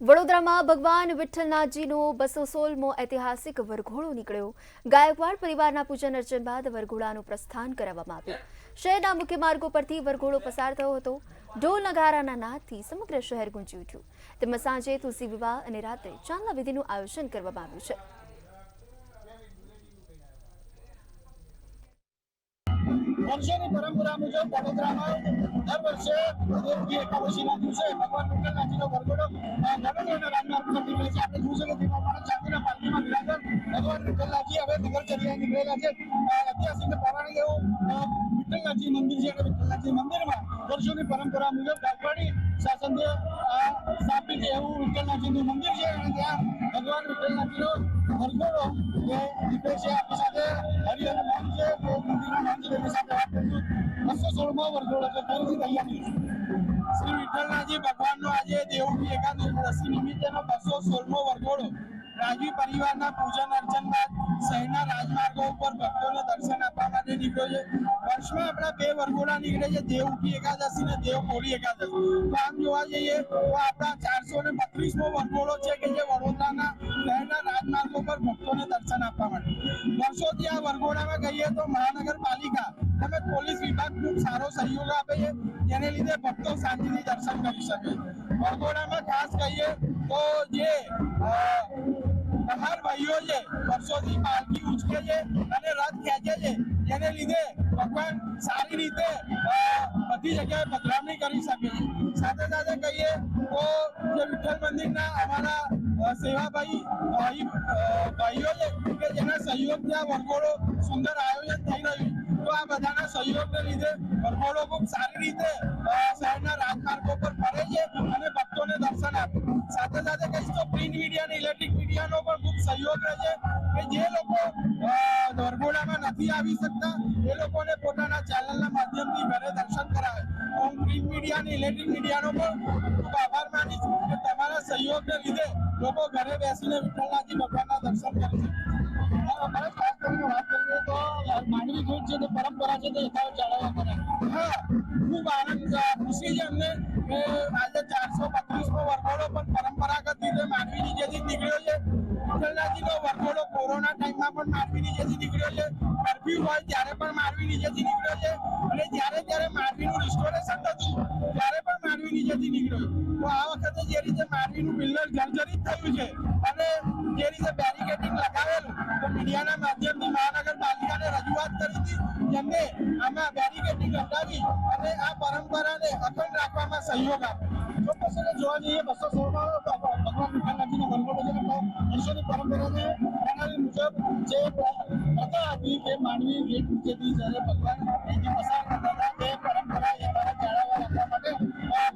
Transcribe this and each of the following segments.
વડોદરામાં ભગવાન વિઠ્ઠલનાથજીનો 216મો ઐતિહાસિક વરઘોડો નીકળ્યો। ગાયકવાડ પરિવારના પૂજન અર્ચન બાદ વરઘોડાનું પ્રસ્થાન કરાવવામાં આવ્યું। શહેરના મુખ્ય માર્ગો પરથી વરઘોડો પસાર થયો હતો। ઢોલ નગારાના નાદથી સમગ્ર શહેર ગુંજી ઉઠ્યું। તેમજ સાંજે તુલસી વિવાહ અને રાત્રે ચાંદલા વિધિનું આયોજન કરવામાં આવ્યું છે। વર્ષોની પરંપરા મુજબ વડોદરામાં દર વર્ષે દેવકી એકાદશીના દિવસે ભગવાન વિઠ્ઠલનાથજીનો વરઘોડો વડોદરાના રાજમાર્ગ પર નીકળે છે। આપણે જોઈ શકીએ તેમાં પણ ચાંદીના પાલખીમાં બિરાજમાન ભગવાન વિઠ્ઠલનાથજી હવે નગરચર્યાએ નીકળેલા છે। ઐતિહાસિક પૌરાણિક એવું વિઠ્ઠલનાથજી મંદિર છે અને વિઠ્ઠલનાથજી મંદિરમાં વર્ષોની પરંપરા મુજબ ગાયકવાડી શાસનથી સ્થાપિત એવું વિઠ્ઠલનાથજીનું મંદિર છે અને ત્યાં ભગવાન વિઠ્ઠલનાથજીનો વરઘોડો નીકળે છે। આપણી સાથે હરિહર નામ છે મંદિરના નામ છે તેની સાથે 216મો વરઘોડો છે। તેની તૈયારી શ્રી વિઠ્ઠલનાથજી ભગવાનનો આજે દેવકી એકાદશી નિમિત્તેનો 216મો વરઘોડો રાજવી પરિવારના પૂજન અર્ચન બાદ શહેરના રાજમાર્ગો ઉપર ભક્તોને દર્શન આપવા માટે નીકળ્યો છે। વર્ષમાં આપણા બે વરઘોડા નીકળે છે, દેવકી એકાદશી અને દેવપોળી એકાદશી। તો આમ જોવા જઈએ તો આપણા 432મો વરઘોડો છે કે જે વડોદરાના શહેરના રાજમાર્ગો પર ભક્તોને દર્શન આપવા માટે વર્ષોથી આ વરઘોડામાં કહીએ તો મહાનગરપાલિકા તેમજ પોલીસ વિભાગ ખૂબ સારો સહયોગ આપે છે, જેને લીધે ભક્તો શાંતિથી દર્શન કરી શકે। વરઘોડામાં ખાસ કહીએ તો જે તમાર ભાઈઓ છે વર્ષોથી પાલખી ઉંચકે છે અને રથ ખેંચે છે, જેને લીધે ભગવાન સારી રીતે બધી જગ્યાએ પધરામણી કરી શકે છે। સાથે સાથે કહીએ તો જે વિઠ્ઠલ મંદિરના અમારા સેવાભાઈ ભાઈઓ છે કે જેના સહયોગથી આ વરઘોડો સુંદર આયોજન થઈ રહ્યું, તો આ બધાના સહયોગને લીધે વરઘોડો ખૂબ સારી રીતે શહેરના રાજમાર્ગો પર ફરે છે અને ભક્તોને દર્શન આપે। સાથે સાથે કહીશ તો પ્રિન્ટ મીડિયા અને ઇલેક્ટ્રિક મીડિયાનો પણ ખૂબ સહયોગ રહે છે કે જે લોકો વરઘોડામાં નથી આવી શકતા એ લોકોને પોતાના ચેનલના માધ્યમથી ઘરે દર્શન કરાવે। હું પ્રિન્ટ મીડિયા અને ઇલેક્ટ્રિક મીડિયાનો પણ ખૂબ આભાર માનીશ કે તમારા સહયોગને લીધે લોકો ઘરે બેસીને વિઠ્ઠલનાથજી ભગવાનના દર્શન કરી શકે। ખાસ કરીને વાત કરીએ તો માંડવી ગીત છે તે પરંપરા છે તે યથાવત જાળવવા પડે। હા, ખૂબ આનંદ ખુશી છે અમને કે આજે 432મો વરઘોડો પણ પરંપરાગત રીતે માંડવી નીચેથી નીકળ્યો છે। વિઠ્ઠલનાથજીનો વરઘોડો કોરોના ટાઈમમાં પણ માંડવી નીચેથી નીકળ્યો છે, કર્ફ્યુ હોય ત્યારે પણ માંડવી નીચેથી નીકળ્યો છે અને જ્યારે માંડવીનું રિસ્ટોરેશન થતું ત્યારે પણ માંડવી નીચેથી નીકળ્યો। તો આ વખતે જે રીતે માંડવીનું બિલ્ડર જર્જરિત થયું છે અને જે રીતે બેરિકેડિંગ લગાવેલું, તો મીડિયાના માધ્યમથી મહાનગરપાલિકાને રજૂઆત કરી હતી, જેમને આમાં બેરિકેડિંગ લગાવી અને આ પરંપરાને અખંડ રાખવામાં સહયોગ આપ્યો। ચોક્કસ જોવા જઈએ 216માં ભગવાન વિઠ્ઠલનાથજીનો વરઘોડો છે વર્ષોની પરંપરાને પ્રણાલી મુજબ જે પ્રથા હતી કે માંડવી ગેટ નીચેથી જ્યારે ભગવાન અહીંથી પસાર થતા હતા તે પરંપરા યથાવત જાળવવા રાખવા માટે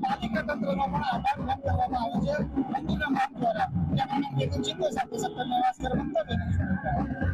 પાલિકા તંત્રનો પણ આભાર વ્યક્ત કરવામાં આવે છે મંદિરના માર્ગ દ્વારા। કેમેરામેન કેતન ચિત્તો સાથે સત્તર નિવાસકર મંતવ્ય।